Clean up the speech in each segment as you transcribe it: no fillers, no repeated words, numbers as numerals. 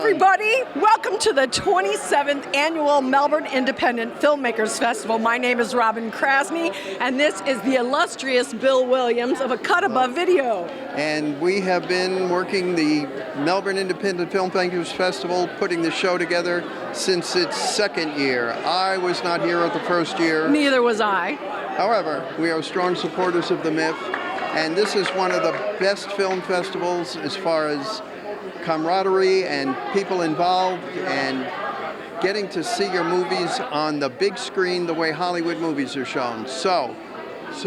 everybody. Welcome to the 27th Annual Melbourne Independent Filmmakers Festival. My name is Robin Krasney, and this is the illustrious Bill Williams of A Cut Above Video. And we have been working the Melbourne Independent Filmmakers Festival, putting the show together since its second year. I was not here at the first year. Neither was I. However, we are strong supporters of the MIFF, and this is one of the best film festivals as far as camaraderie and people involved and getting to see your movies on the big screen the way Hollywood movies are shown. So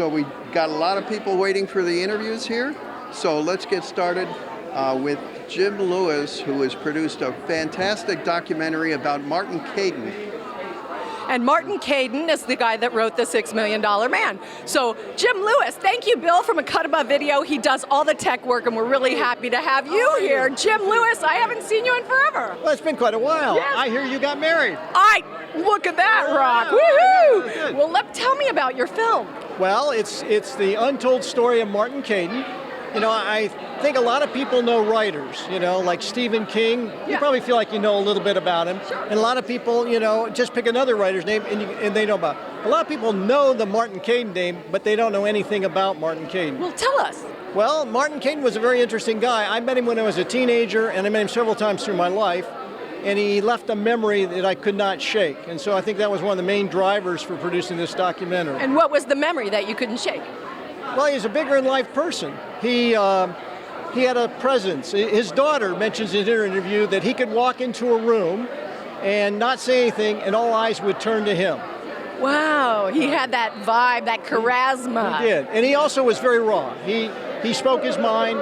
we got a lot of people waiting for the interviews here. So let's get started with Jim Lewis, who has produced a fantastic documentary about Martin Caidin. And Martin Caidin is the guy that wrote The $6 Million Man. So Jim Lewis, thank you, Bill, from A Cut Above Video. He does all the tech work, and we're really happy to have you here. Jim Lewis, I haven't seen you in forever. Well, it's been quite a while. Yes. I hear you got married. Look at that, Rock. Woohoo! Woohoo! Well, tell me about your film. Well, it's the untold story of Martin Caidin. You know, I think a lot of people know writers, you know, like Stephen King. You Yeah. probably feel like you know a little bit about him. Sure. And a lot of people, you know, just pick another writer's name and they know about it. A lot of people know the Martin Caidin name, but they don't know anything about Martin Caidin. Well, tell us. Well, Martin Caidin was a very interesting guy. I met him when I was a teenager, and I met him several times through my life. And he left a memory that I could not shake. And so I think that was one of the main drivers for producing this documentary. And what was the memory that you couldn't shake? Well, he's a bigger-in-life person. He had a presence. His daughter mentions in her interview that he could walk into a room and not say anything, and all eyes would turn to him. Wow, he had that vibe, that charisma. He did. And he also was very raw. He spoke his mind.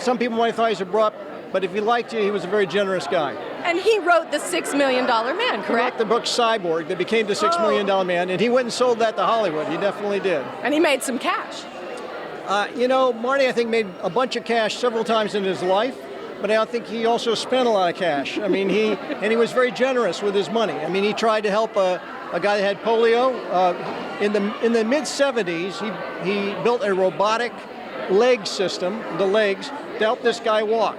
Some people might have thought he was abrupt, but if he liked you, he was a very generous guy. And he wrote The $6 Million Man, He wrote correct? the book Cyborg that became the $6 Million Man, and he went and sold that to Hollywood. He definitely did. And he made some cash. You know, Marty, I think, made a bunch of cash several times in his life, but I think he also spent a lot of cash. I mean, he was very generous with his money. I mean, he tried to help a guy that had polio. In the mid-'70s, he built a robotic leg system, the legs, to help this guy walk.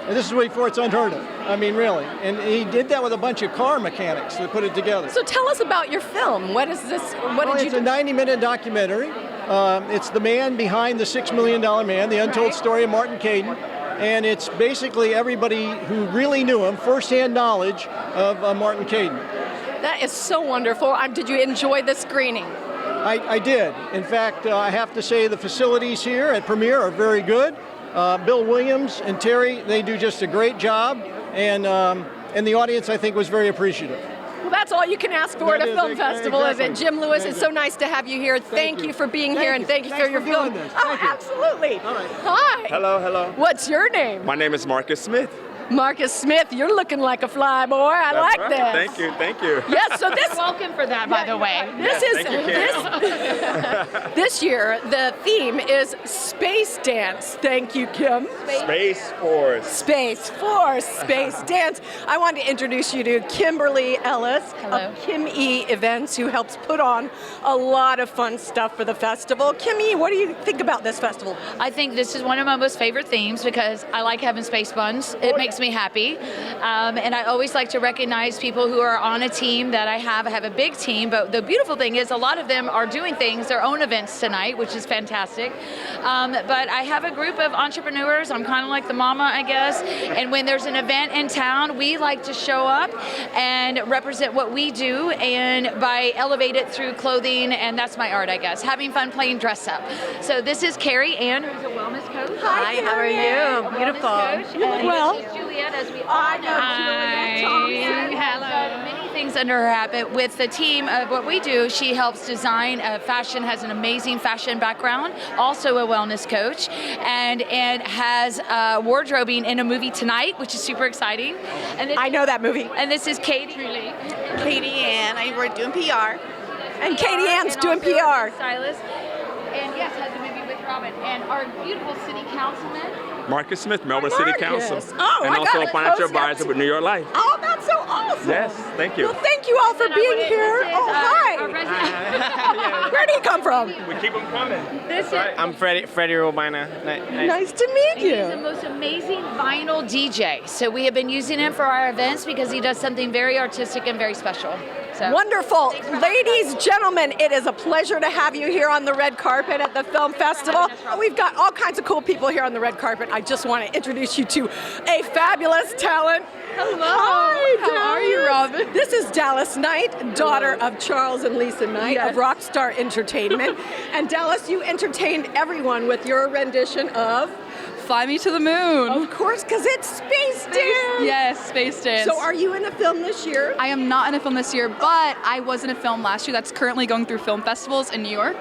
And this is before it's unheard of. I mean, really. And he did that with a bunch of car mechanics that put it together. So tell us about your film. What is this? What did you It's do? a 90-minute documentary. It's the man behind the $6 Million Man, the untold story of Martin Caidin. And it's basically everybody who really knew him, first-hand knowledge of Martin Caidin. That is so wonderful. Did you enjoy the screening? I did. In fact, I have to say the facilities here at Premiere are very good. Bill Williams and Terry, they do just a great job. And the audience, I think, was very appreciative. Well, that's all you can ask for at a film festival, exactly. is it? Jim Lewis, it's so nice to have you here. Thank you for being here, and thank you for your Thanks for film. doing this. Oh, Thank you. absolutely. All right. Hi. Hello, hello. What's your name? My name is Marcus Smith. Marcus Smith. You're looking like a fly boy. I like That's this. right. Thank you, thank you. Yes, so this Welcome for that, by the way. This is Thank you, this year the theme is space dance. Thank you, Kim. Space Force. Space Force, Space Dance. I want to introduce you to Kimberly Ellis Hello. of Kim E Events, who helps put on a lot of fun stuff for the festival. Kim E, what do you think about this festival? I think this is one of my most favorite themes because I like having space buns. It makes me happy. And I always like to recognize people who are on a team that I have. I have a big team, but the beautiful thing is a lot of them are doing things, their own events tonight, which is fantastic. But I have a group of entrepreneurs. I'm kind of like the mama, I guess. And when there's an event in town, we like to show up and represent what we do and elevate it through clothing, and that's my art, I guess. Having fun playing dress up. So this is Carrie Ann, who's a wellness coach. Hi, how are you? Beautiful. You look well. This is Juliet, as we all know. Hello. Many things under her hat, but with the team of what we do, she helps design fashion, has an amazing fashion background, also a wellness coach, and has wardrobing in a movie tonight, which is super exciting. And I know that movie. And this is Katie. Katie Ann, we're doing PR. And Katie Ann's doing also PR. Stylist. And yes, has a movie with Robin. And our beautiful city councilman. Marcus Smith, Melbourne City Marcus. Council. Oh, and I also got a financial it. advisor with New York Life. Oh, that's so awesome. Yes, thank you. Well, thank you all for being here. This is, Oh, our hi. resident- Where do you come from? We keep them coming. This is, I'm Freddie Robina. Nice to meet He's the you. most amazing vinyl DJ. So we have been using him for our events because he does something very artistic and very special. So Wonderful. Thanks for having Ladies, gentlemen, it is a pleasure to have you here on the red carpet at the film festival. We've got all kinds of cool people here on the red carpet. I just want to introduce you to a fabulous talent. Hello. Hi, How are you, Robin? This is Dallas Knight, daughter of Charles and Lisa Knight Yes. of Rockstar Entertainment. And Dallas, you entertained everyone with your rendition of, Fly Me to the Moon. of course, because it's Space Dance. Yes, Space Dance. So are you in a film this year? I am not in a film this year, but I was in a film last year that's currently going through film festivals in New York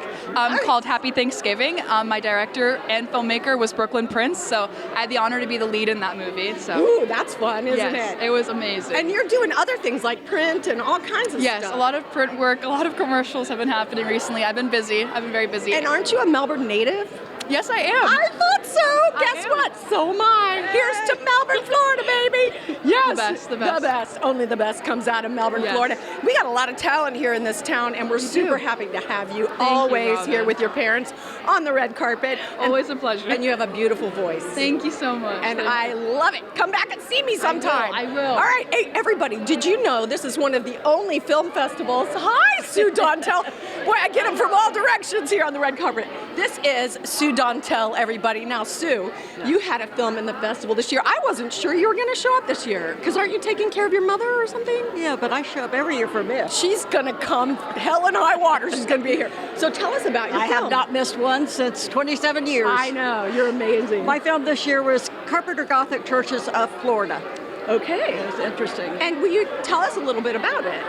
called Happy Thanksgiving. My director and filmmaker was Brooklyn Prince, so I had the honor to be the lead in that movie. So Ooh, that's fun, isn't yes, it? it was amazing. And you're doing other things like print and all kinds of yes, stuff. a lot of print work, a lot of commercials have been happening recently. I've been busy. I've been very busy. And aren't you a Melbourne native? yes, I am. I thought so. Guess am. what? So am I. Here's to Melbourne, Florida, baby. Yes. The best, the best. The best. Only the best comes out of Melbourne, Yes. Florida. We got a lot of talent here in this town, and we're super happy to have you you, always Robin. here with your parents on the red carpet. Always a pleasure. And you have a beautiful voice. Thank you so much. And Thank I love it. Come back and see me sometime. I will. All right, hey, everybody, did you know this is one of the only film festivals? Hi, Sue Dontel. Boy, I get them from all directions here on the red carpet. This is Sue Dontel, everybody. Now, Sue, you had a film in the festival this year. I wasn't sure you were going to show up this year, because aren't you taking care of your mother or something? Yeah, but I show up every year for MIFF. She's going to come hell and high water. She's going to be here. So tell us about your I film. have not missed one since 27 years. I know, you're amazing. My film this year was Carpenter Gothic Churches of Florida. Okay. It was interesting. And will you tell us a little bit about it?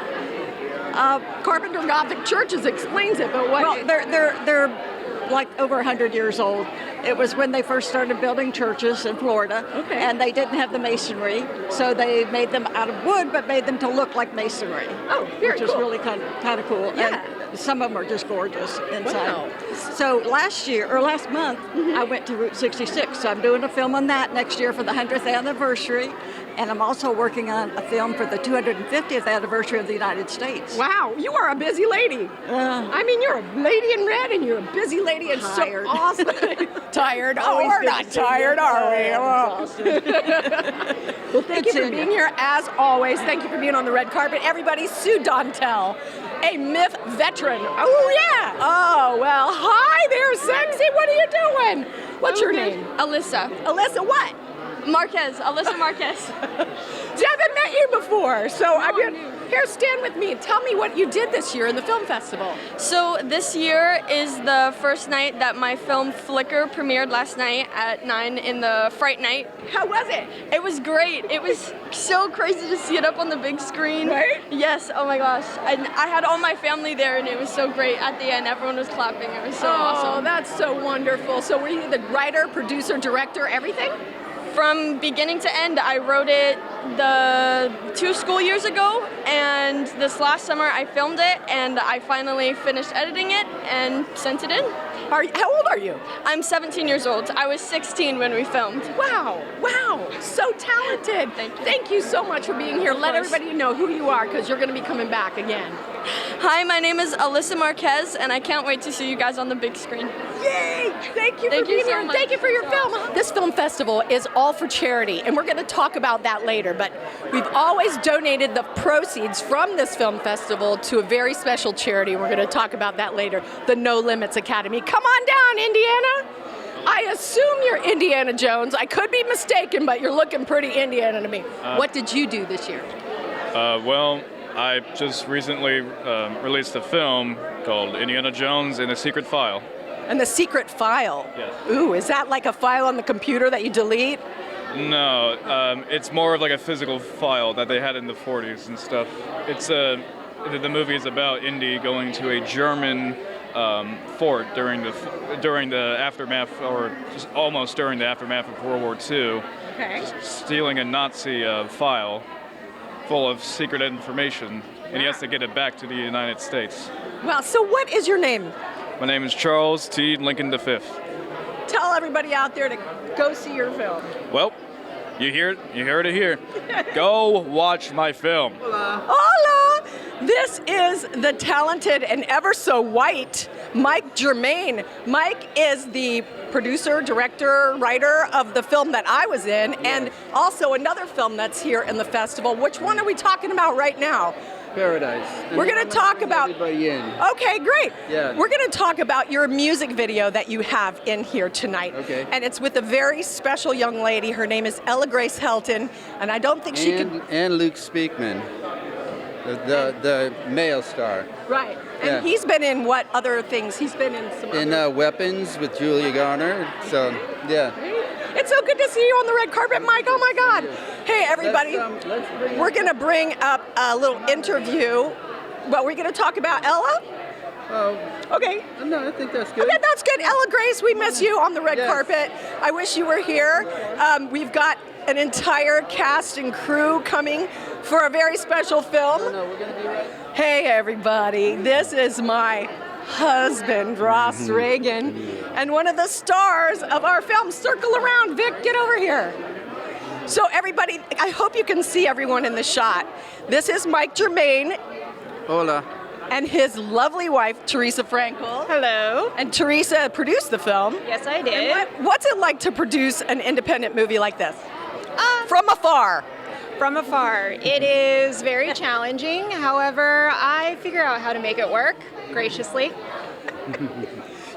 Carpenter Gothic Churches explains it, but what? Well, they're like over 100 years old. It was when they first started building churches in Florida, Okay. and they didn't have the masonry, so they made them out of wood, but made them to look like masonry. Oh, very which is cool. really kind of cool. Yeah. And some of them are just gorgeous inside. Wow. So last month, I went to Route 66. So I'm doing a film on that next year for the 100th anniversary, and I'm also working on a film for the 250th anniversary of the United States. Wow, you are a busy lady. I mean, you're a lady in red, and you're a busy lady, and Tired. so awesome. Tired? Oh, Always we're good not to see you. tired, are we? Oh, Well, thank you Good for seeing being you. here, as always. Thank you for being on the red carpet. Everybody, Sue Dontel, a MIFF veteran. Oh, yeah. Oh, well, hi there, sexy. What are you doing? What's your name? Alyssa. Alyssa, what? Marquez. Alyssa Marquez. I haven't met you before, so I'm here, stand with me. Tell me what you did this year in the film festival. So this year is the first night that my film Flicker premiered last night at 9 in the Fright Night. How was it? It was great. It was so crazy to see it up on the big screen. Right? Yes, oh my gosh. I had all my family there and it was so great. At the end, everyone was clapping. It was so Oh, awesome. that's so wonderful. So were you the writer, producer, director, everything? From beginning to end, I wrote it the 2 school years ago, and this last summer I filmed it, and I finally finished editing it and sent it in. How old are you? I'm 17 years old. I was 16 when we filmed. Wow, so talented. Thank you. Thank you so much for being here. Let course. everybody know who you are, because you're going to be coming back again. Hi, my name is Alyssa Marquez, and I can't wait to see you guys on the big screen. Yay! Thank you Thank for you being so here. and much. Thank you for your film. This film festival is all for charity, and we're going to talk about that later. But we've always donated the proceeds from this film festival to a very special charity. We're going to talk about that later. The No Limits Academy. Come on down, Indiana. I assume you're Indiana Jones. I could be mistaken, but you're looking pretty Indiana to me. What did you do this year? Well, I just recently released a film called Indiana Jones and the Secret File. And the secret file. Yes. Ooh, is that like a file on the computer that you delete? No, it's more of like a physical file that they had in the 40s and stuff. It's the movie is about Indy going to a German fort during the aftermath, or just almost during the aftermath of World War II, Okay. stealing a Nazi file full of secret information, and he has to get it back to the United States. Well, so what is your name? My name is Charles T. Lincoln V. Tell everybody out there to go see your film. Well, You heard it here. Go watch my film. Hola! This is the talented and ever so white Mike Germain. Mike is the producer, director, writer of the film that I was in, and also another film that's here in the festival. Which one are we talking about right now? Paradise. We're going to talk about. Okay, great. Yeah. We're going to talk about your music video that you have in here tonight. Okay. And it's with a very special young lady. Her name is Ella Grace Helton, and I don't think she could. And Luke Speakman, the male star. Right. And Yeah. he's been in what other things? He's been in some. In other... Weapons with Julia Garner. So, yeah. It's so good to see you on the red carpet, Mike. Oh my God. Hey, everybody. Let's bring We're going to bring up a little interview. But we're going to talk about Ella? Oh, Okay. no, I think that's good. Okay, that's good. Ella Grace, we miss you on the red Yes. carpet. I wish you were here. We've got an entire cast and crew coming for a very special film. No, we're going to be right. Hey, everybody. This is my husband, Ross Reagan, and one of the stars of our film. Circle around, Vic, get over here. So everybody, I hope you can see everyone in the shot. This is Mike Germain Hola. and his lovely wife, Teresa Frankel. Hello. And Teresa produced the film. Yes, I And did. what's it like to produce an independent movie like this? From afar. From afar. It is very challenging. However, I figure out how to make it work graciously.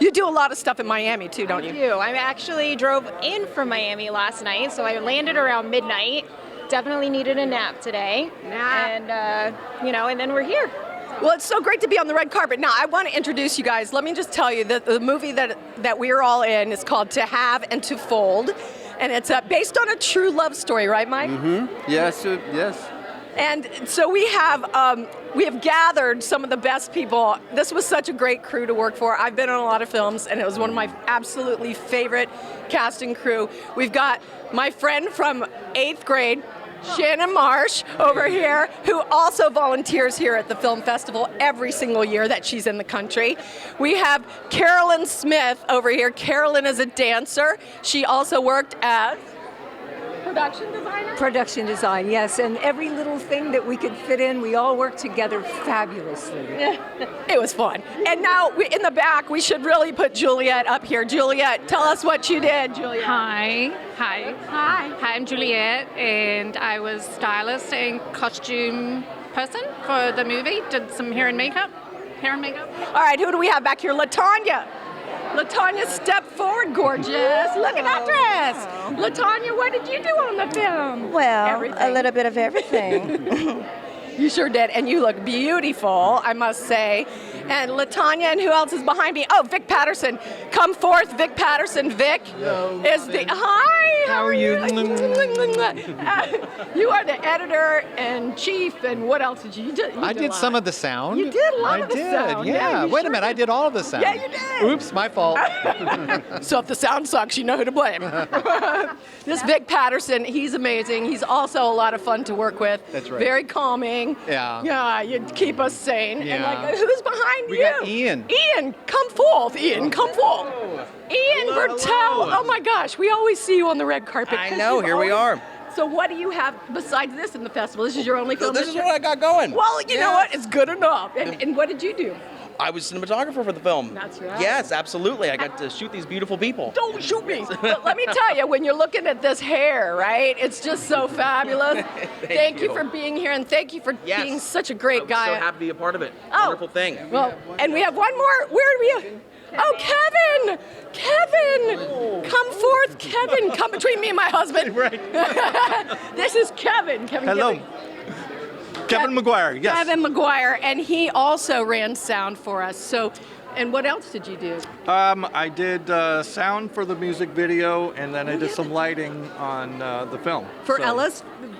You do a lot of stuff in Miami too, don't you? I actually drove in from Miami last night, so I landed around midnight. Definitely needed a nap today. And, and then we're here. Well, it's so great to be on the red carpet. Now, I want to introduce you guys. Let me just tell you that the movie that we're all in is called To Have and To Fold. And it's based on a true love story, right, Mike? Yes, yes. And so we have gathered some of the best people. This was such a great crew to work for. I've been on a lot of films, and it was one of my absolutely favorite cast and crew. We've got my friend from 8th grade, Shannon Marsh, over here, who also volunteers here at the film festival every single year that she's in the country. We have Carolyn Smith over here. Carolyn is a dancer. She also worked as production designer? Production design, yes, and every little thing that we could fit in, we all worked together fabulously. It was fun. And now in the back, we should really put Juliet up here. Juliet, tell us what you did, Juliet. Hi, I'm Juliet, and I was stylist and costume person for the movie. Did some hair and makeup. All right, who do we have back here? LaTanya. LaTanya, step forward, gorgeous. Look at that dress. LaTanya, what did you do on the film? Well, Everything. a little bit of everything. You sure did, and you look beautiful, I must say. And LaTanya, and who else is behind me? Oh, Vic Patterson. Come forth, Vic Patterson. Vic is the... Hi! How are you? You are the editor-in-chief, and what else did you do? I did some of the sound. You did a lot of the I sound. did, yeah. you Wait sure a minute, I did all of the sound. Yeah, you did. Oops, my fault. So if the sound sucks, you know who to blame. This Vic Patterson, he's amazing. He's also a lot of fun to work with. That's right. Very calming. Yeah. Yeah, you keep us sane. And Yeah. who's behind We you? got Ian. Ian, come forth. Ian, come forth. Ian Bertel. Oh my gosh, we always see you on the red carpet. I know, here we are. So what do you have besides this in the festival? This is your only film This is year? what I got going. Well, you know what? It's good enough. And what did you do? I was cinematographer for the film. That's right. Yes, absolutely. I got to shoot these beautiful people. Don't shoot me. But let me tell you, when you're looking at this hair, right? It's just so fabulous. Thank you for being here, and thank you for being such a great guy. So happy to be a part of it. Oh. Wonderful thing. Well, and we have one more. Where do we? Oh, Kevin! Kevin! Come forth, Kevin. Come between me and my husband. Right. This is Kevin. Kevin. Hello. Giving. Kevin McGuire, yes. Kevin McGuire, and he also ran sound for us. So, and what else did you do? I did sound for the music video, and then I did some lighting on the film. For So-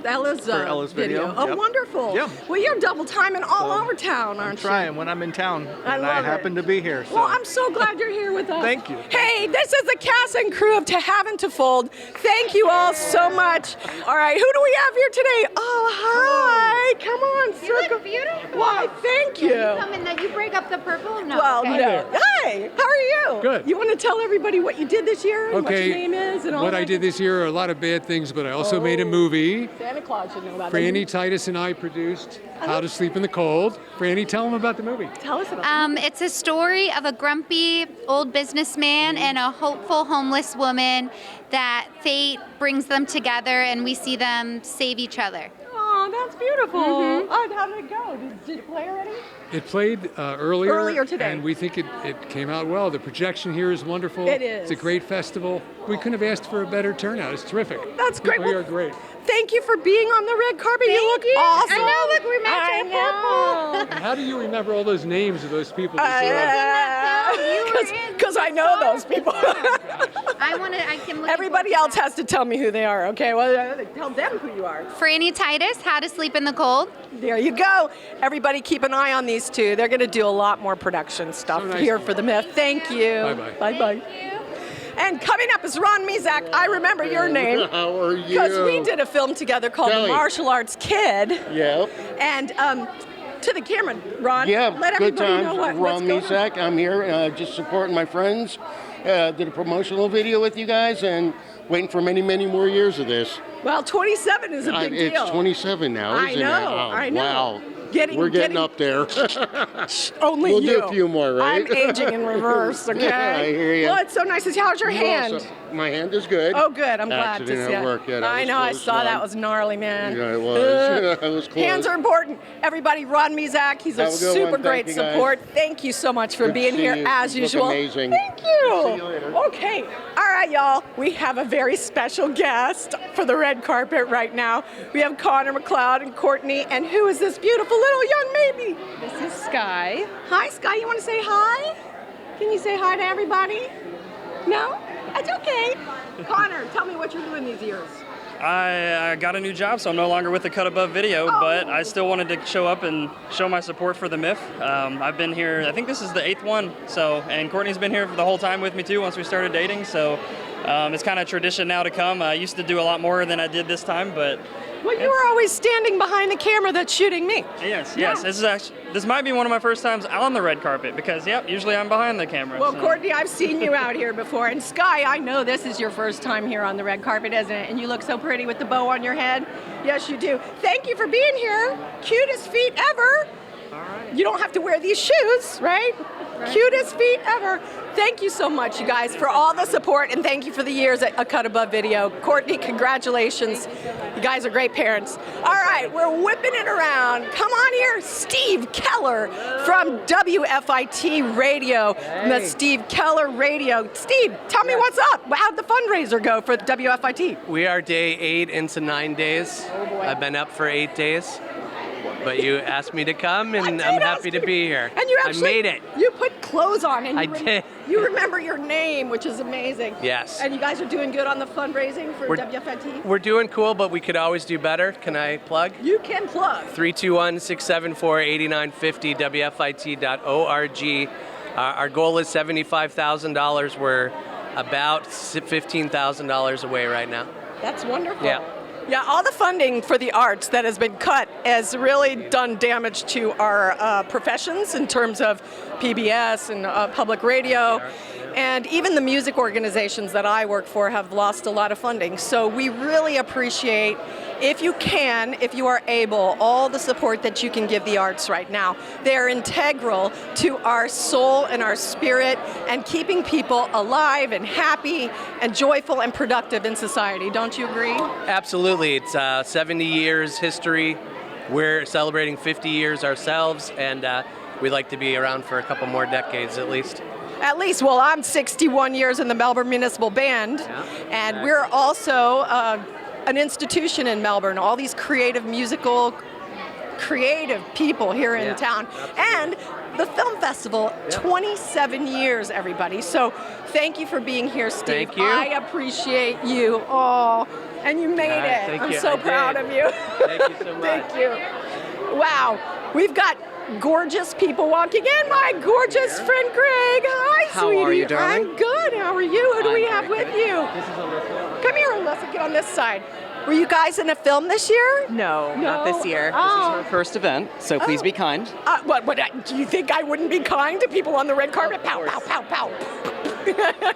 Ella's video. Oh, Yep. wonderful. Yeah. Well, you're double timing all over town, aren't you? Trying when I'm in town, I and love I it. happen to be here. So. Well, I'm so glad you're here with us. Thank you. Hey, this is the cast and crew of To Have and To Fold. Thank you all so much. All right, who do we have here today? Oh, hi. Come on, You circle. look beautiful. Why, thank you. Can you come in that you break up the purple? No. Well, okay. video. Hi, how are you? Good. You want to tell everybody what you did this year and what your name is and all what that? I did this year are a lot of bad things, but I also made a movie. Santa Claus should know about Franny it. Titus and I produced How to Sleep in the Cold. Franny, tell them about the movie. Tell us about it. It's a story of a grumpy old businessman and a hopeful homeless woman that fate brings them together, and we see them save each other. Oh, that's beautiful. Mhm. Oh, how did it go? Did it play already? It played earlier. Earlier today. And we think it came out well. The projection here is wonderful. It is. It's a great festival. We couldn't have asked for a better turnout. It's terrific. That's great. We are great. Thank you for being on the red carpet. You look awesome. I know, look, we're matching purple. How do you remember all those names of those people? Because I know those people. I can look. Everybody else has to tell me who they are, okay? Well, tell them who you are. Franny Titus, How to Sleep in the Cold. There you go. Everybody keep an eye on these two. They're going to do a lot more production stuff So nice here of for the MIFF. Thank you. Bye-bye. Bye-bye. And coming up is Ron Mizak. I remember your name. How are you? Because we did a film together called Kelly. The Martial Arts Kid. Yep. And to the camera, Ron, Yeah, let good everybody times. know what's Ron going on. Misak. I'm here just supporting my friends. Did a promotional video with you guys and waiting for many, many more years of this. Well, 27 is a big deal. It's 27 now, isn't it? I know. Wow. We're getting up there. Only we'll you. do a few more, right? I'm aging in reverse, okay? Yeah, I hear you. Well, it's so nice to see. How's your hand? Also, my hand is good. Oh, good. I'm glad to Accident see at it. work. Yeah, that I was know. I close, saw Ron. that was gnarly, man. Yeah, it was. It was close. Hands are important. Everybody, Ron Mizak. He's a Have a good super one. great Thank you, guys. support. Thank you so much for Good to being see here you. as You look usual. amazing. Thank you. See you later. Okay. All right, y'all. We have a very special guest for the red carpet right now. We have Connor McLeod and Courtney. And who is this beautiful little young baby? This is Sky. Hi, Sky. You want to say hi? Can you say hi to everybody? No? That's okay. Connor, tell me what you're doing these years. I got a new job, so I'm no longer with the Cut Above Video, but I still wanted to show up and show my support for the MIFF. I've been here, I think this is the 8th one, and Courtney's been here for the whole time with me too once we started dating, so it's kind of tradition now to come. I used to do a lot more than I did this time, but... Well, you were always standing behind the camera that's shooting me. Yes. This might be one of my first times on the red carpet because, usually I'm behind the camera. Well, so. Courtney, I've seen you out here before. And Sky, I know this is your first time here on the red carpet, isn't it? And you look so pretty with the bow on your head. Yes, you do. Thank you for being here. Cutest feet ever. All right. You don't have to wear these shoes, right? Cutest feet ever. Thank you so much, you guys, for all the support, and thank you for the years at A Cut Above Video. Courtney, congratulations. You guys are great parents. All right, we're whipping it around. Come on here, Steve Keller from WFIT Radio, from the Steve Keller Radio. Steve, tell me what's up. How'd the fundraiser go for WFIT? We are day 8 into 9 days. I've been up for 8 days. But you asked me to come, and I'm happy to be here. And you actually, I made it. You put clothes on, and I did. You remember your name, which is amazing. Yes. And you guys are doing good on the fundraising for WFIT? We're doing cool, but we could always do better. Can I plug? You can plug. 321-674-8950, WFIT.org. Our goal is $75,000. We're about $15,000 away right now. That's wonderful. Yeah. Yeah, all the funding for the arts that has been cut has really done damage to our professions in terms of PBS and public radio. And even the music organizations that I work for have lost a lot of funding. So we really appreciate, if you can, if you are able, all the support that you can give the arts right now. They're integral to our soul and our spirit and keeping people alive and happy and joyful and productive in society. Don't you agree? Absolutely. It's 70 years history. We're celebrating 50 years ourselves, and we'd like to be around for a couple more decades at least. At least, well, I'm 61 years in the Melbourne Municipal Band, and we're also an institution in Melbourne. All these creative people here in town. And the film festival, 27 years, everybody. So thank you for being here, Steve. Thank you. I appreciate you. Oh, and you made it. Thank I'm you. so proud of you. Thank you so much. Thank you. Wow, we've got gorgeous people walking in. My gorgeous friend Greg. Hi, How sweetie. are you, darling? I'm good. How are you? Who do we have with you? This is Alyssa. Come here, Alyssa. Get on this side. Were you guys in a film this year? No, not this year. Oh. This is our first event, so please be kind. What, do you think I wouldn't be kind to people on the red carpet? Pow, pow, pow, pow.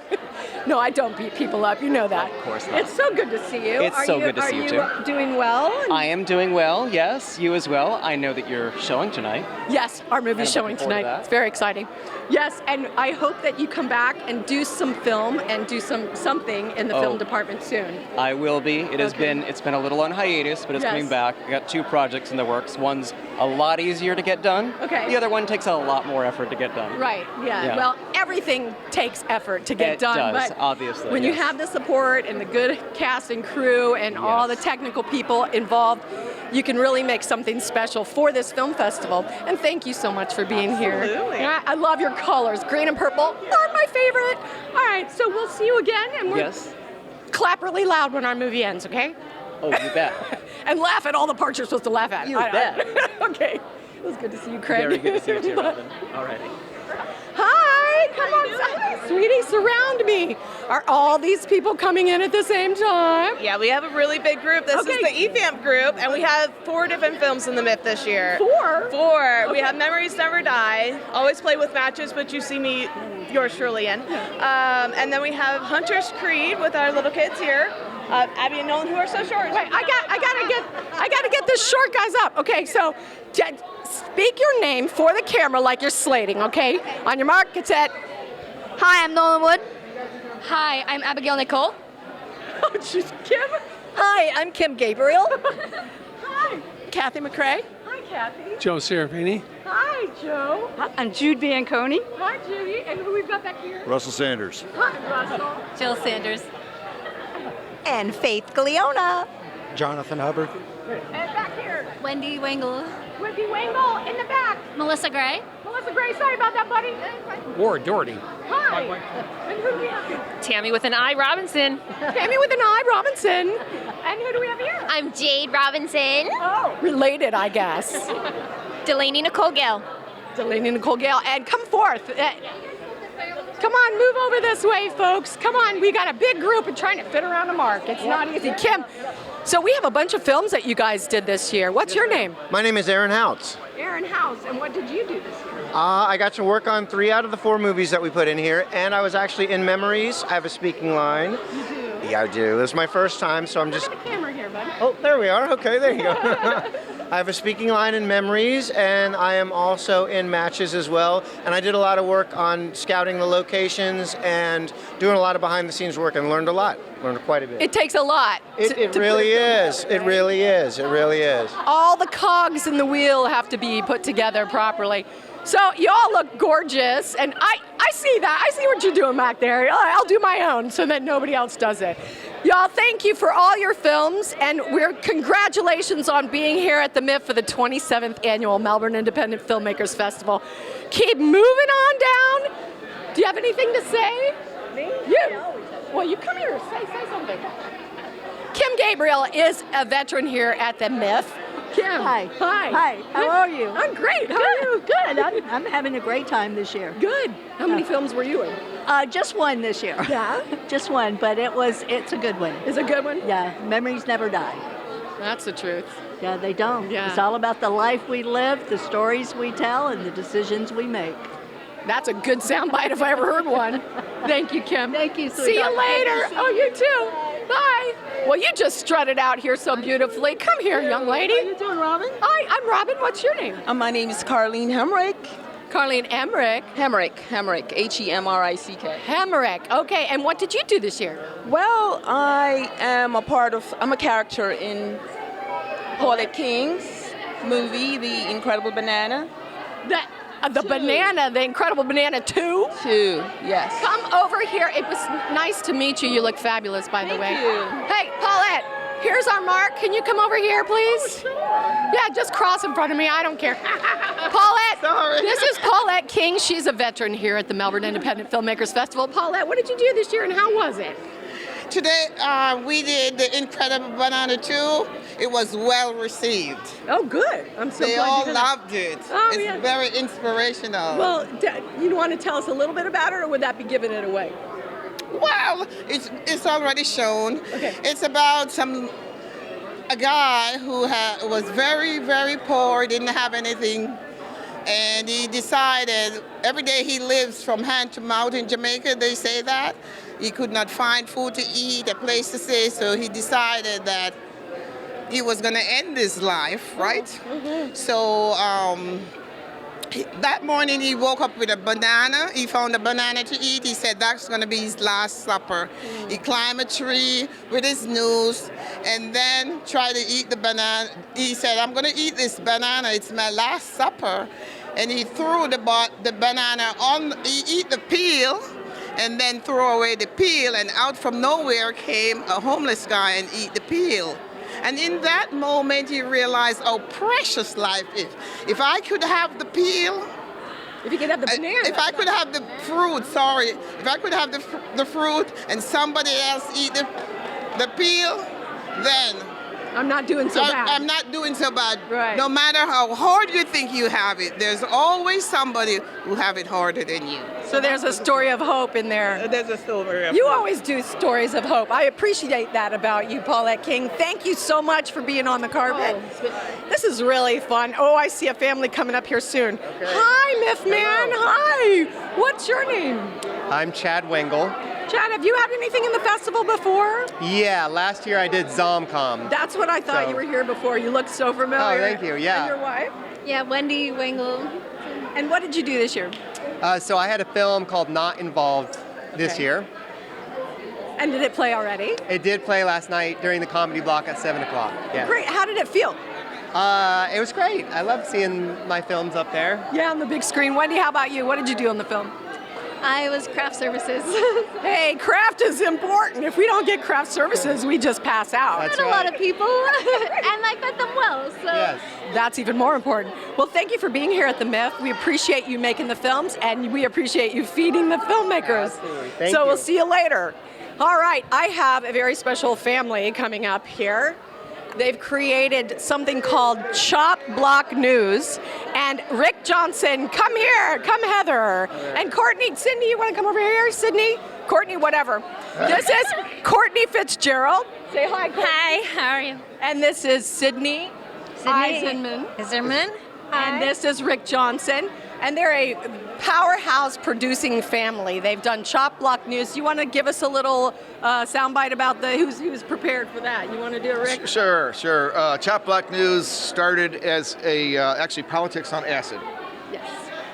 No, I don't beat people up. You know that. Of course not. It's so good to see you. It's so good to see you, too. Are you doing well? I am doing well, yes. You as well. I know that you're showing tonight. Yes, our movie's I'm showing looking forward to tonight. that. It's very exciting. Yes, and I hope that you come back and do some film and do something in the film department soon. I will be. It's been a little on hiatus, but it's Yes. coming back. I got 2 projects in the works. One's a lot easier to get done. Okay. The other one takes a lot more effort to get done. Right, yeah. Yeah. Well, everything takes effort to get It done. does, but obviously, when you yes. have the support and the good cast and crew and all the technical people involved, you can really make something special for this film festival. And thank you so much for being here. Absolutely. Yeah, I love your colors. Green and purple are my favorite. All right, so we'll see you again. And Yes. clap really loud when our movie ends, okay? Oh, you bet. And laugh at all the parts you're supposed to laugh at. You bet. Okay. It was good to see you, Craig. Very good to see you too, Robin. All righty. Hi, come on, hi, sweetie, surround me. Are all these people coming in at the same time? Yeah, we have a really big group. This is the EFAMP group, and we have 4 different films in the MIFF this year. 4? 4. We have Memories Never Die, Always Play with Matches, which you see me, yours truly in. And then we have Hunter's Creed with our little kids here. Abby and Nolan, who are so short. Wait, I gotta get this short guys up. Okay, so speak your name for the camera like you're slating, okay? On your mark, get set. Hi, I'm Nolan Wood. Hi, I'm Abigail Nicole. Oh, she's Kim. Hi, I'm Kim Gabriel. Hi, Kathy McCrae. Hi, Kathy. Joe Serafini. Hi, Joe. I'm Jude Bianconi. Hi, Judy. And who we've got back here? Russell Sanders. Hi, Russell. Jill Sanders. And Faith Gleona. Jonathan Hubbard. And back here, Wendy Wangle. Wendy Wangle in the back. Melissa Gray. Melissa Gray, sorry about that, buddy. Ward Doherty. Hi. And who do we have here? Tammy with an I Robinson. Tammy with an I, Robinson. And who do we have here? I'm Jade Robinson. Oh, related, I guess. Delaney Nicole Gale. Delaney Nicole Gale. And come forth. Come on, move over this way, folks. Come on, we got a big group and trying to fit around a mark. It's not easy. Kim, so we have a bunch of films that you guys did this year. What's your name? My name is Aaron Houts. Aaron House. And what did you do this year? I got to work on 3 out of the 4 movies that we put in here, and I was actually in Memories. I have a speaking line. You do? Yeah, I do. This is my first time, so I'm just... Look at the camera here, buddy. Oh, there we are. Okay, there you go. I have a speaking line in Memories, and I am also in Matches as well. And I did a lot of work on scouting the locations and doing a lot of behind-the-scenes work, and learned a lot. Learned quite a bit. It takes a lot. It really is. It really is. It really is. All the cogs in the wheel have to be put together properly. So you all look gorgeous, and I see that. I see what you're doing back there. I'll do my own so that nobody else does it. Y'all, thank you for all your films, and congratulations on being here at the MIFF for the 27th annual Melbourne Independent Filmmakers Festival. Keep moving on down. Do you have anything to say? Me? You. Well, you come here. Say something. Kim Gabriel is a veteran here at the MIFF. Kim. Hi. Hi. Hi. How are you? I'm great. How are you? Good. I'm having a great time this year. Good. How many films were you in? Just one this year. Yeah? Just one, but it's a good one. It's a good one? Yeah. Memories never die. That's the truth. Yeah, they don't. Yeah. It's all about the life we live, the stories we tell, and the decisions we make. That's a good soundbite if I ever heard one. Thank you, Kim. Thank you, See you sweetheart. later. Oh, you too. Bye. Well, you just strutted out here so beautifully. Come here, young lady. How you doing, Robin? Hi, I'm Robin. What's your name? My name is Carlene Hemrick. Carlene Emmerich. Hemrick, Hemrick. Hemrick. Okay, and what did you do this year? Well, I'm a character in Paulette King's movie, The Incredible Banana. The Incredible Banana 2? 2, yes. Come over here. It was nice to meet you. You look fabulous, by the way. Thank you. Hey, Paulette, here's our mark. Can you come over here, please? Oh, sure. Yeah, just cross in front of me. I don't care. Paulette, Sorry. This is Paulette King. She's a veteran here at the Melbourne Independent Filmmakers Festival. Paulette, what did you do this year and how was it? Today, we did The Incredible Banana 2. It was well received. Oh, good. I'm so They glad all you did that. loved it. Oh, it's yeah. very inspirational. Well, you want to tell us a little bit about it, or would that be giving it away? Well, it's already shown. Okay. It's about some a guy who was very, very poor, didn't have anything, and he decided every day he lives from hand to mouth in Jamaica, they say that. He could not find food to eat, a place to stay, so he decided that he was going to end his life, right? So that morning he woke up with a banana. He found a banana to eat. He said that's going to be his last supper. He climbed a tree with his noose and then tried to eat the banana. He said, I'm going to eat this banana. It's my last supper. And he threw the banana on, he eat the peel and then threw away the peel, and out from nowhere came a homeless guy and eat the peel. And in that moment, he realized how precious life is. If I could have the peel, if you could have the banana, if I could have the fruit, sorry, if I could have the fruit and somebody else eat the peel, then I'm not doing so bad. I'm not doing so bad. Right. No matter how hard you think you have it, there's always somebody who have it harder than you. So there's a story of hope in there. There's a story of You hope. always do stories of hope. I appreciate that about you, Paulette King. Thank you so much for being on the carpet. This is really fun. Oh, I see a family coming up here soon. Hi, MIFF man. Hi. What's your name? I'm Chad Wengel. Chad, have you had anything in the festival before? Yeah, last year I did Zomcom. That's what I thought. You were here before. You look so familiar. Oh, thank you, yeah. And your wife? Yeah, Wendy Wengel. And what did you do this year? So I had a film called Not Involved this year. And did it play already? It did play last night during the comedy block at 7 o'clock. Yeah. Great. How did it feel? It was great. I loved seeing my films up there. Yeah, on the big screen. Wendy, how about you? What did you do on the film? I was craft services. Hey, craft is important. If we don't get craft services, we just pass out. I met a lot of people, and I fed them well. So. Yes. That's even more important. Well, thank you for being here at the MIFF. We appreciate you making the films, and we appreciate you feeding the filmmakers. Absolutely. Thank so you. We'll see you later. All right, I have a very special family coming up here. They've created something called Chop Block News. And Rick Johnson, come here, come Heather. And Courtney, Sydney, you want to come over here? Sydney? Courtney, whatever. This is Courtney Fitzgerald. Say hi, Courtney. Hi, how are you? And this is Sydney Eisenman. And this is Rick Johnson. And they're a powerhouse producing family. They've done Chop Block News. You want to give us a little soundbite about who's prepared for that? You want to do it, Rick? Sure. Chop Block News started as actually politics on acid. Yes.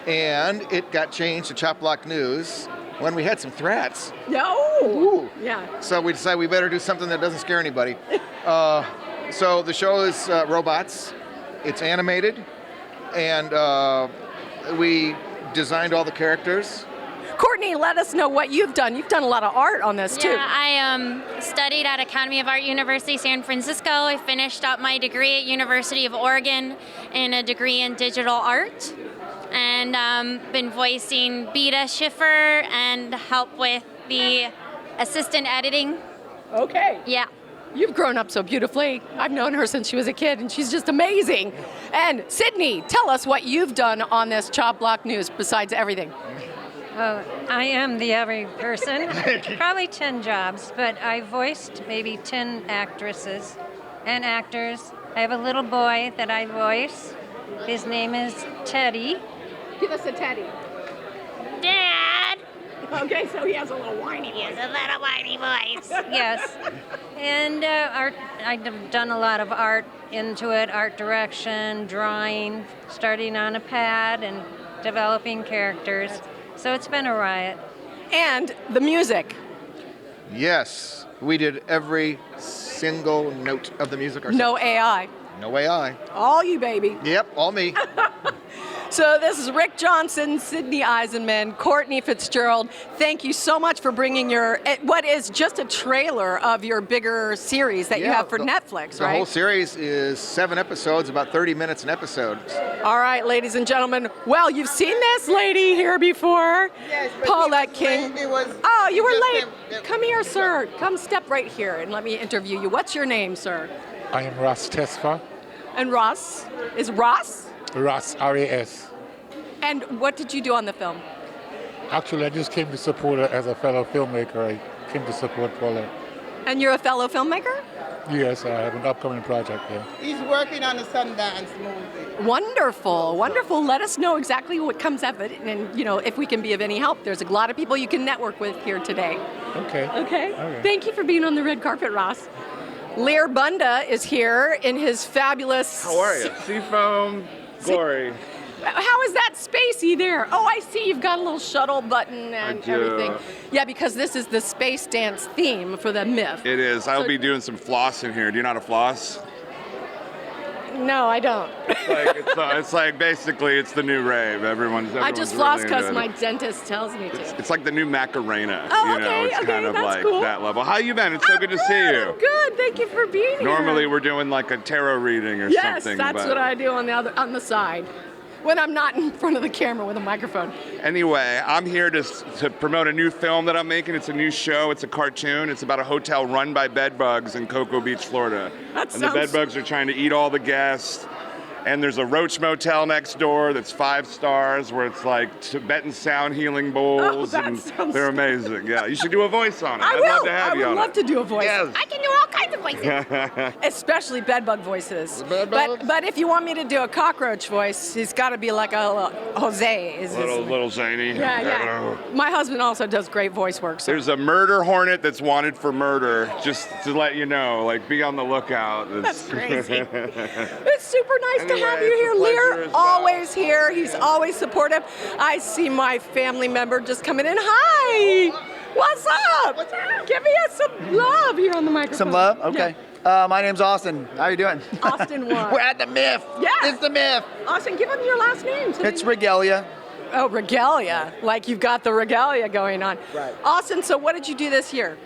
And it got changed to Chop Block News when we had some threats. No. Ooh. Yeah. So we decided we better do something that doesn't scare anybody. So the show is robots. It's animated, and we designed all the characters. Courtney, let us know what you've done. You've done a lot of art on this too. Yeah, I studied at Academy of Art University, San Francisco. I finished up my degree at University of Oregon in a degree in digital art, and been voicing Beta Schiffer and help with the assistant editing. Okay. Yeah. You've grown up so beautifully. I've known her since she was a kid, and she's just amazing. And Sydney, tell us what you've done on this Chop Block News besides everything. Oh, I am the average person. Probably 10 jobs, but I voiced maybe 10 actresses and actors. I have a little boy that I voice. His name is Teddy. Give us a Teddy. Dad! Okay, so he has a little whiny voice. He has a little whiny voice. Yes. And art, I've done a lot of art into it, art direction, drawing, starting on a pad and developing characters. So it's been a riot. And the music. Yes, we did every single note of the music ourselves. No AI. No AI. All you, baby. Yep, all me. So this is Rick Johnson, Sydney Eisenman, Courtney Fitzgerald. Thank you so much for bringing what is just a trailer of your bigger series that you have for Netflix, The right? whole series is 7 episodes, about 30 minutes an episode. All right, ladies and gentlemen. Well, you've seen this lady here before. Yes, but Paulette King. Oh, you were late. just Come here, sir. Come step right here and let me interview you. What's your name, sir? I am Ross Tesfa. And Ross? Is Ross? Ross, R-A-S. And what did you do on the film? Actually, I just came to support her as a fellow filmmaker. I came to support Paulette. And you're a fellow filmmaker? Yes, I have an upcoming project there. He's working on a Sundance movie. Wonderful, wonderful. Let us know exactly what comes of it, and if we can be of any help. There's a lot of people you can network with here today. Okay. Okay. Thank you for being on the red carpet, Ross. Lear Bunda is here in his fabulous. How are you? Seafoam glory. How is that spacey there? Oh, I see you've got a little shuttle button and everything. Yeah, because this is the space dance theme for the MIFF. It is. I'll be doing some floss in here. Do you know how to floss? No, I don't. It's like basically it's the new rave. Everyone's I just really floss into because it. my dentist tells me to. It's like the new Macarena. Oh, It's kind of that's like cool. that level. How you been? It's so good to see you. Good, thank you for being here. Normally we're doing like a tarot reading or Yes, something. that's but what I do on the side. When I'm not in front of the camera with a microphone. Anyway, I'm here to promote a new film that I'm making. It's a new show. It's a cartoon. It's about a hotel run by bedbugs in Cocoa Beach, Florida. That and the bedbugs are trying to eat all the guests. And there's a roach motel next door that's 5 stars where it's like Tibetan sound healing bowls. And they're amazing. Yeah, you should do a voice on it. I'd love to have you on I would love it. to do a voice. Yes. I can do all kinds of voices. Especially bedbug voices. But if you want me to do a cockroach voice, he's got to be like a Jose. Little zany. Yeah. My husband also does great voice work. So. There's a murder hornet that's wanted for murder, just to let you know, like be on the lookout. That's crazy. It's super nice to have you it's here. a pleasure Lear, as well. always here. He's always supportive. I see my family member just coming in. Hi. What's up? What's up? Give me some love here on the microphone. Some love? Okay. My name's Austin. How you doing? Austin what? We're at the MIFF. Yes. It's the MIFF. Austin, give him your last name. It's Regalia. Oh, Regalia. Like you've got the regalia going on. Right. Austin, so what did you do this year?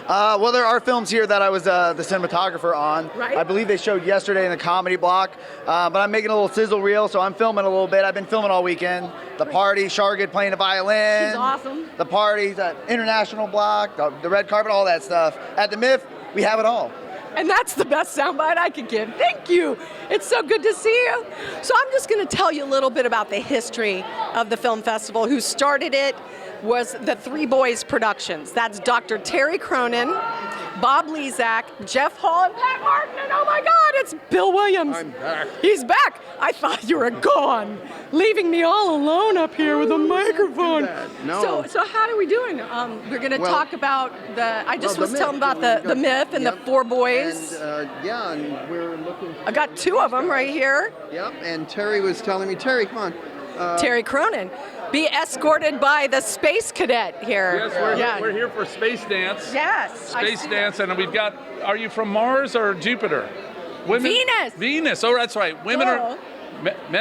Well, there are films here that I was the cinematographer on. Right. I believe they showed yesterday in the comedy block. But I'm making a little sizzle reel, so I'm filming a little bit. I've been filming all weekend. The party, Shargid playing the violin. She's awesome. The party, the international block, the red carpet, all that stuff. At the MIFF, we have it all. And that's the best soundbite I could give. Thank you. It's so good to see you. So I'm just going to tell you a little bit about the history of the film festival. Who started it was the Three Boys Productions. That's Dr. Terry Cronin, Bob Lezak, Jeff Hall, and Pat Martin. And oh my God, it's Bill Williams. I'm back. He's back. I thought you were gone, leaving me all alone up here with a microphone. No. So how are we doing? We're going to talk about I just was telling about the MIFF and the Four Boys. And, and we're looking. I got 2 of them right here. Yep, and Terry was telling me, Terry, come on. Terry Cronin. Be escorted by the space cadet here. Yes, we're here for Space Dance. Yes. Space Dance, and we've got, are you from Mars or Jupiter? Venus. Venus, oh, that's right. Men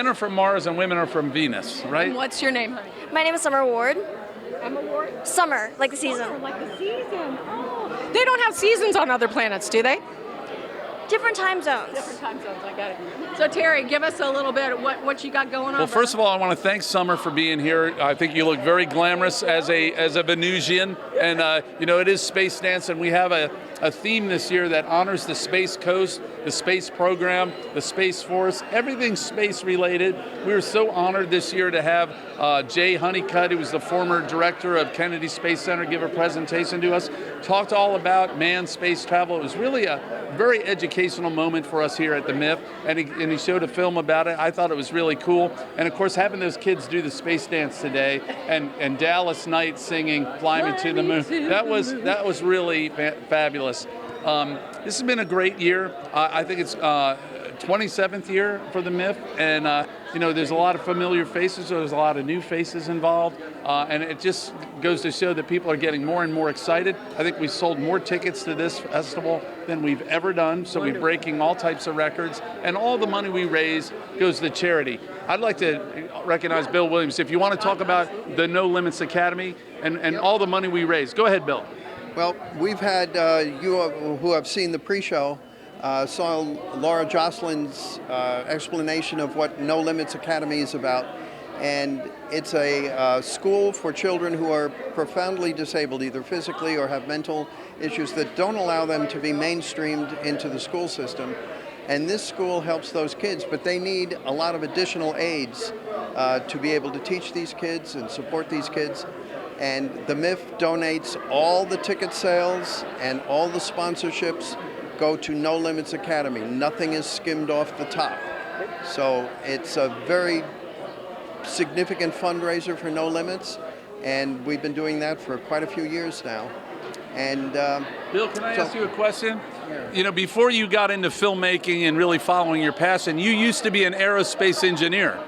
are from Mars and women are from Venus, right? And what's your name, honey? My name is Summer Ward. Emma Ward? Summer, like the season. Summer, like the season. Oh. They don't have seasons on other planets, do they? Different time zones. Different time zones, I got it. So Terry, give us a little bit of what you got going on. Well, first of all, I want to thank Summer for being here. I think you look very glamorous as a Venusian, and it is Space Dance, and we have a theme this year that honors the Space Coast, the space program, the Space Force, everything space related. We were so honored this year to have Jay Honeycutt, who was the former director of Kennedy Space Center, give a presentation to us, talked all about manned space travel. It was really a very educational moment for us here at the MIFF, and he showed a film about it. I thought it was really cool. And of course, having those kids do the space dance today, and Dallas Knight singing "Fly Me to the Moon," that was really fabulous. This has been a great year. I think it's 27th year for the MIFF, and there's a lot of familiar faces, so there's a lot of new faces involved, and it just goes to show that people are getting more and more excited. I think we sold more tickets to this festival than we've ever done, so we're breaking all types of records, and all the money we raise goes to charity. I'd like to recognize Bill Williams. If you want to talk about the No Limits Academy and all the money we raise, go ahead, Bill. Well, we've had, you who have seen the pre-show, saw Laura Jocelyn's explanation of what No Limits Academy is about. And it's a school for children who are profoundly disabled, either physically or have mental issues that don't allow them to be mainstreamed into the school system. And this school helps those kids, but they need a lot of additional aids to be able to teach these kids and support these kids. And the MIFF donates all the ticket sales and all the sponsorships go to No Limits Academy. Nothing is skimmed off the top. So it's a very significant fundraiser for No Limits, and we've been doing that for quite a few years now. And Bill, can I ask you a question? You know, before you got into filmmaking and really following your passion, you used to be an aerospace engineer,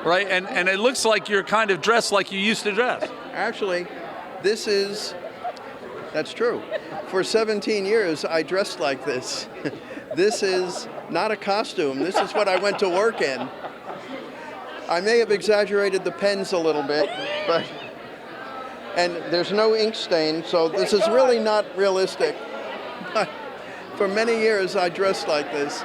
right? And it looks like you're kind of dressed like you used to dress. Actually, that's true. For 17 years, I dressed like this. This is not a costume. This is what I went to work in. I may have exaggerated the pens a little bit, and there's no ink stain, so this is really not realistic. But for many years, I dressed like this,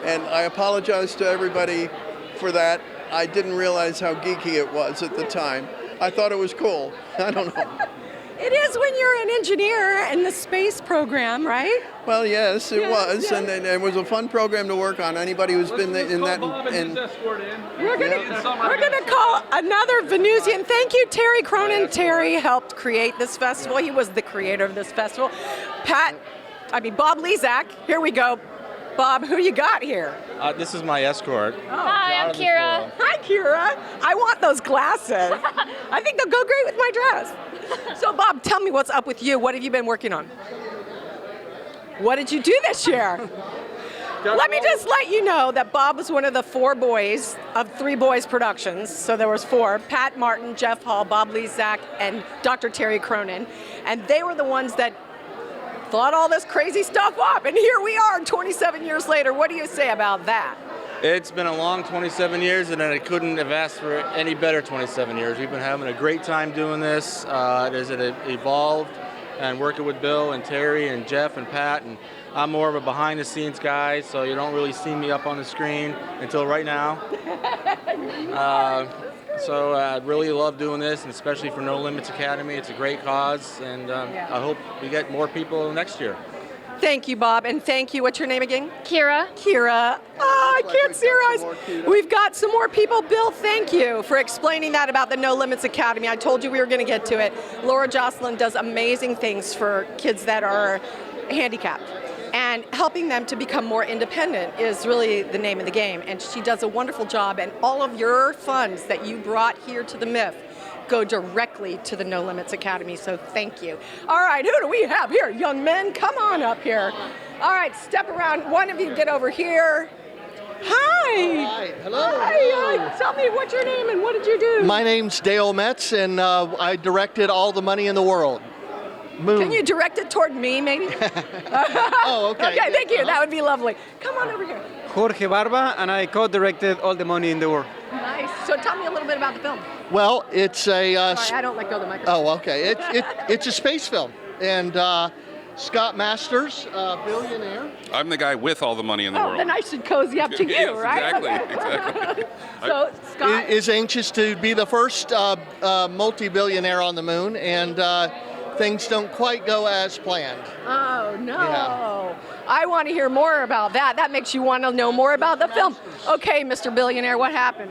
and I apologize to everybody for that. I didn't realize how geeky it was at the time. I thought it was cool. I don't know. It is when you're an engineer in the space program, right? Well, yes, it was, and it was a fun program to work on. Anybody who's been in that, We're gonna call another Venusian. Thank you, Terry Cronin. Terry helped create this festival. He was the creator of this festival. Bob Lezak. Here we go. Bob, who you got here? This is my escort. Hi, I'm Kira. Hi, Kira. I want those glasses. I think they'll go great with my dress. So, Bob, tell me what's up with you. What have you been working on? What did you do this year? Let me just let you know that Bob was one of the 4 boys of 3 Boys Productions. So there was 4, Pat Martin, Jeff Hall, Bob Lezak, and Dr. Terry Cronin. And they were the ones that thought all this crazy stuff up. And here we are 27 years later. What do you say about that? It's been a long 27 years, and I couldn't have asked for any better 27 years. We've been having a great time doing this as it evolved, and working with Bill and Terry and Jeff and Pat. And I'm more of a behind-the-scenes guy, so you don't really see me up on the screen until right now. So I really love doing this, and especially for No Limits Academy. It's a great cause, and I hope we get more people next year. Thank you, Bob, and thank you. What's your name again? Kira. Kira. Oh, I can't see your eyes. We've got some more people. Bill, thank you for explaining that about the No Limits Academy. I told you we were going to get to it. Laura Jocelyn does amazing things for kids that are handicapped. And helping them to become more independent is really the name of the game. And she does a wonderful job. And all of your funds that you brought here to the MIFF go directly to the No Limits Academy. So thank you. All right, who do we have here? Young men, come on up here. All right, step around. One of you get over here. Hi. All right. Hello. Hi. Tell me what's your name and what did you do? My name's Dale Metz, and I directed All the Money in the World. Moon. Can you direct it toward me, maybe? Oh, okay. Okay, thank you. That would be lovely. Come on over here. Jorge Barba, and I co-directed All the Money in the World. Nice. So tell me a little bit about the film. Well, it's a... Sorry, I don't let go of the microphone. Oh, okay. It's a space film. And Scott Masters, billionaire. I'm the guy with all the money in the world. Then I should cozy up to you, Yes, right? exactly. So, Scott... Is anxious to be the first multi-billionaire on the moon, and things don't quite go as planned. Oh, no. Yeah. I want to hear more about that. That makes you want to know more about the film. Okay, Mr. Billionaire, what happened?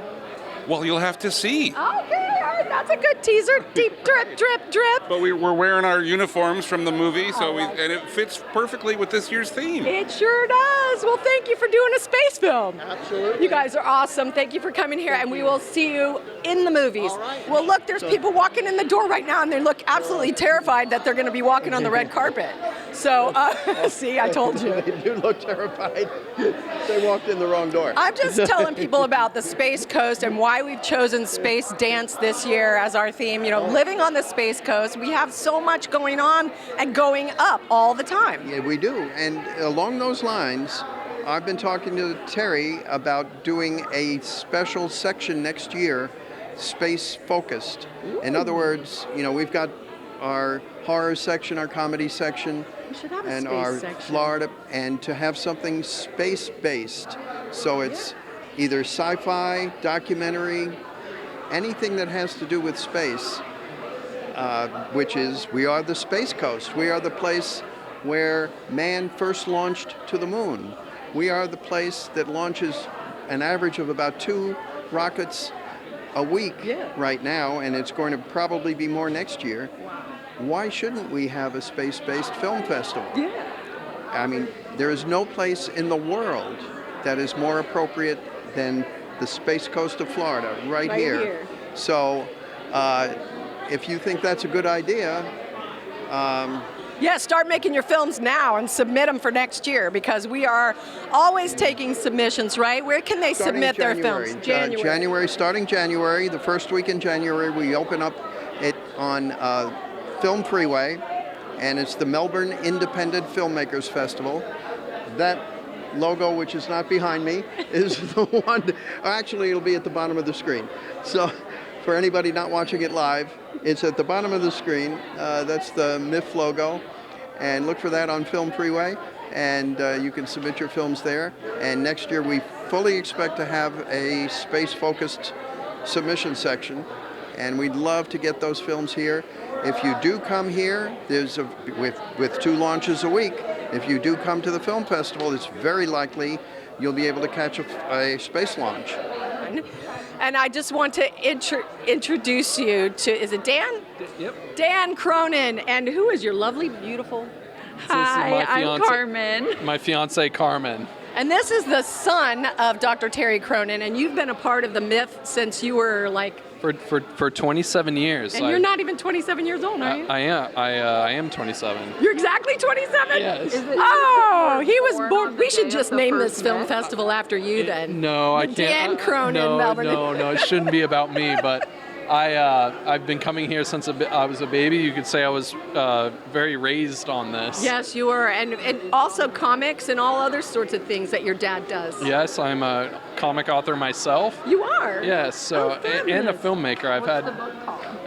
Well, you'll have to see. Okay, all right, that's a good teaser. Deep drip, drip, drip. But we're wearing our uniforms from the movie, and it fits perfectly with this year's theme. It sure does. Well, thank you for doing a space film. Absolutely. You guys are awesome. Thank you for coming here, and we will see you in the movies. All right. Well, look, there's people walking in the door right now, and they look absolutely terrified that they're going to be walking on the red carpet. So, see, I told you. They do look terrified. They walked in the wrong door. I'm just telling people about the Space Coast and why we've chosen Space Dance this year as our theme. You know, living on the Space Coast, we have so much going on and going up all the time. Yeah, we do. And along those lines, I've been talking to Terry about doing a special section next year, space focused. In other words, you know, we've got our horror section, our comedy section, and our Florida, and to have something space-based. So it's either sci-fi, documentary, anything that has to do with space, which is, we are the Space Coast. We are the place where man first launched to the moon. We are the place that launches an average of about 2 rockets a week right now, and it's going to probably be more next year. Why shouldn't we have a space-based film festival? I mean, there is no place in the world that is more appropriate than the Space Coast of Florida, right here. So, if you think that's a good idea, yeah, start making your films now and submit them for next year, because we are always taking submissions, right? Where can they submit their films? Starting January, the first week in January, we open up it on Film Freeway, and it's the Melbourne Independent Filmmakers Festival. That logo, which is not behind me, is the one. Actually, it'll be at the bottom of the screen. So, for anybody not watching it live, it's at the bottom of the screen. That's the MIFF logo, and look for that on Film Freeway, and you can submit your films there. And next year, we fully expect to have a space-focused submission section, and we'd love to get those films here. If you do come here, there's with 2 launches a week. If you do come to the film festival, it's very likely you'll be able to catch a space launch. And I just want to introduce you to, is it Dan? Yep. Dan Cronin. And who is your lovely, beautiful? Hi, I'm Carmen. My fiance, Carmen. And this is the son of Dr. Terry Cronin, and you've been a part of the MIFF since you were like... For 27 years. And you're not even 27 years old, are you? I am 27. You're exactly 27? Yes. Oh, he was born. We should just name this film festival after you then. No, I can't. Dan Cronin, Melbourne. No, it shouldn't be about me, but I've been coming here since I was a baby. You could say I was very raised on this. Yes, you were, and also comics and all other sorts of things that your dad does. Yes, I'm a comic author myself. You are? Yes, so and a filmmaker. I've had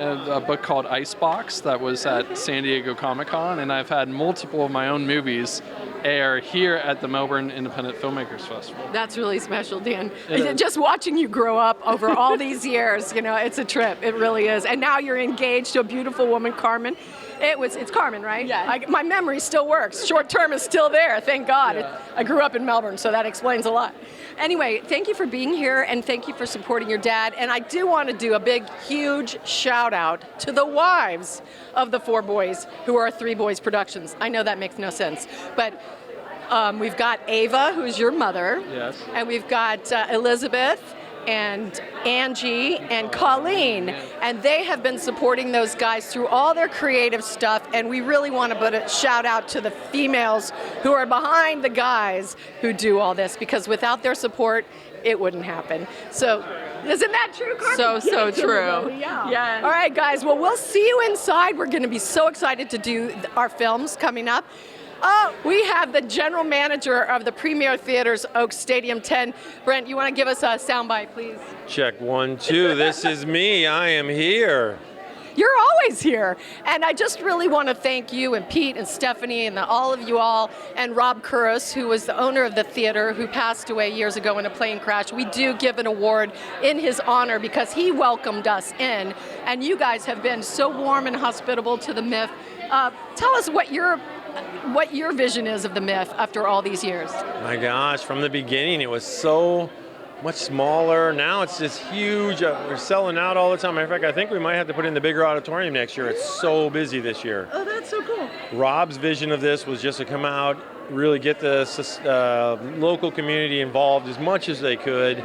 a book called Icebox that was at San Diego Comic-Con, and I've had multiple of my own movies air here at the Melbourne Independent Filmmakers Festival. That's really special, Dan. Just watching you grow up over all these years, you know, it's a trip. It really is. And now you're engaged to a beautiful woman, Carmen. It's Carmen, right? Yeah. My memory still works. Short term is still there, thank God. Yeah. I grew up in Melbourne, so that explains a lot. Anyway, thank you for being here, and thank you for supporting your dad. And I do want to do a big, huge shout out to the wives of the 4 boys who are 3 Boys Productions. I know that makes no sense, but we've got Ava, who's your mother. Yes. And we've got Elizabeth and Angie and Colleen, and they have been supporting those guys through all their creative stuff, and we really want to put a shout out to the females who are behind the guys who do all this, because without their support, it wouldn't happen. So, isn't that true, Carmen? So true. Yeah. All right, guys, well, we'll see you inside. We're going to be so excited to do our films coming up. Oh, we have the general manager of the Premier Theaters, Oaks Stadium 10. Brent, you want to give us a soundbite, please? Check 1, 2. This is me. I am here. You're always here. And I just really want to thank you and Pete and Stephanie and all of you all, and Rob Kuros, who was the owner of the theater, who passed away years ago in a plane crash. We do give an award in his honor because he welcomed us in. And you guys have been so warm and hospitable to the MIFF. Tell us what your vision is of the MIFF after all these years. My gosh, from the beginning it was so much smaller. Now it's just huge. We're selling out all the time. Matter of fact, I think we might have to put in the bigger auditorium next year. It's so busy this year. Oh, that's so cool. Rob's vision of this was just to come out, really get the local community involved as much as they could.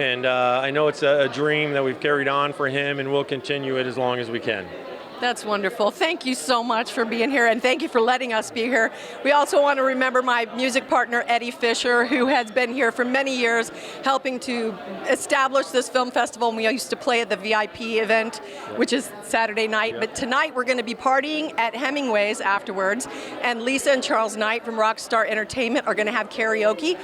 And I know it's a dream that we've carried on for him, and we'll continue it as long as we can. That's wonderful. Thank you so much for being here, and thank you for letting us be here. We also want to remember my music partner, Eddie Fisher, who has been here for many years, helping to establish this film festival. And we used to play at the VIP event, which is Saturday night. But tonight we're going to be partying at Hemingway's afterwards, and Lisa and Charles Knight from Rockstar Entertainment are going to have karaoke.